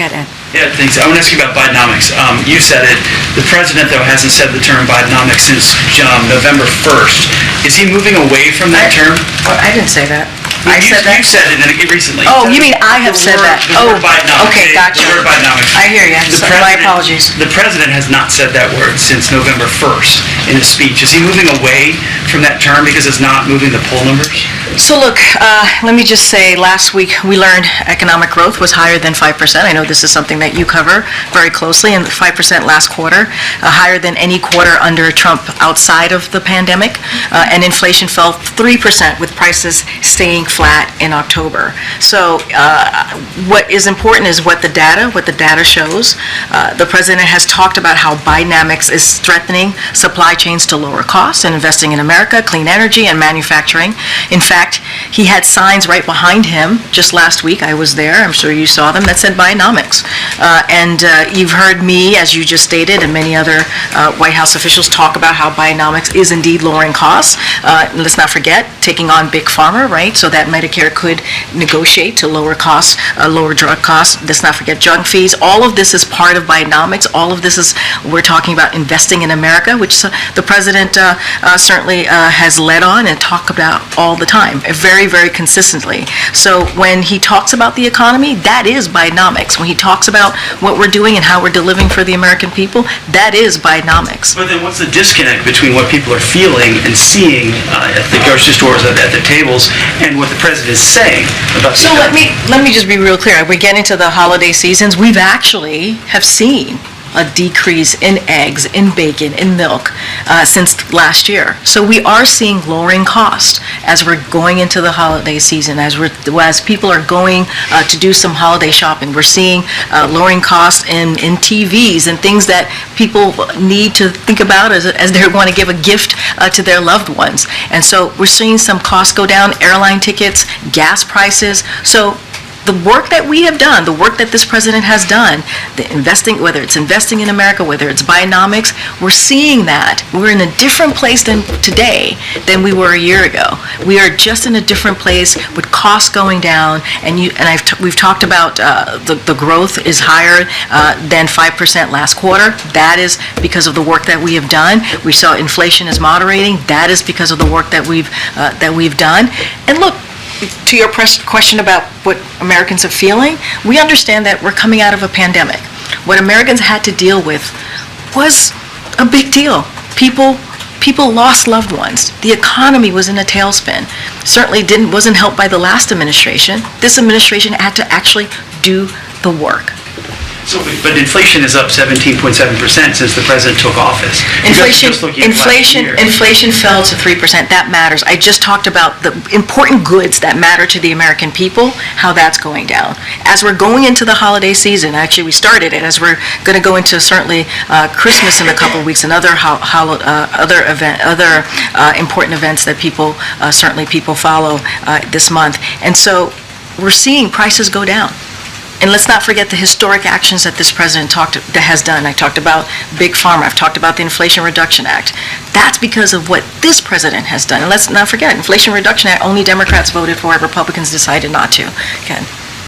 ahead, Ed. Yeah, thanks. I want to ask you about Bidenomics. You said it. The president, though, hasn't said the term Bidenomics since November 1st. Is he moving away from that term? I didn't say that. You said it recently. Oh, you mean I have said that? The word Bidenomics. Okay, gotcha. The word Bidenomics. I hear you. My apologies. The president has not said that word since November 1st in his speech. Is he moving away from that term because it's not moving the poll numbers? So look, let me just say, last week we learned economic growth was higher than 5%. I know this is something that you cover very closely, and 5% last quarter, higher than any quarter under Trump outside of the pandemic, and inflation fell 3% with prices staying flat in October. So what is important is what the data shows. The president has talked about how Bidenomics is strengthening supply chains to lower costs and investing in America, clean energy, and manufacturing. In fact, he had signs right behind him just last week. I was there. I'm sure you saw them that said Bidenomics. And you've heard me, as you just stated, and many other White House officials talk about how Bidenomics is indeed lowering costs. Let's not forget, taking on Big Pharma, right? So that Medicare could negotiate to lower costs, lower drug costs. Let's not forget junk fees. All of this is part of Bidenomics. All of this is, we're talking about investing in America, which the president certainly has led on and talk about all the time, very, very consistently. So when he talks about the economy, that is Bidenomics. When he talks about what we're doing and how we're delivering for the American people, that is Bidenomics. But then what's the disconnect between what people are feeling and seeing at the grocery stores, at the tables, and what the president is saying about the economy? Let me just be real clear. We get into the holiday seasons. We've actually have seen a decrease in eggs, in bacon, in milk since last year. So we are seeing lowering costs as we're going into the holiday season, as people are going to do some holiday shopping. We're seeing lowering costs in TVs and things that people need to think about as they want to give a gift to their loved ones. And so we're seeing some costs go down, airline tickets, gas prices. So the work that we have done, the work that this president has done, whether it's investing in America, whether it's Bidenomics, we're seeing that. We're in a different place today than we were a year ago. We are just in a different place with costs going down, and we've talked about the growth is higher than 5% last quarter. That is because of the work that we have done. We saw inflation is moderating. That is because of the work that we've done. And look, to your question about what Americans are feeling, we understand that we're coming out of a pandemic. What Americans had to deal with was a big deal. People lost loved ones. The economy was in a tailspin. Certainly wasn't helped by the last administration. This administration had to actually do the work. So, but inflation is up 17.7% since the president took office. Inflation fell to 3%. That matters. I just talked about the important goods that matter to the American people, how that's going down. As we're going into the holiday season, actually we started it, as we're going to go into certainly Christmas in a couple of weeks and other important events that people follow this month. And so we're seeing prices go down. And let's not forget the historic actions that this president has done. I talked about Big Pharma. I've talked about the Inflation Reduction Act. That's because of what this president has done. And let's not forget, Inflation Reduction Act, only Democrats voted for it. Republicans decided not to. Again.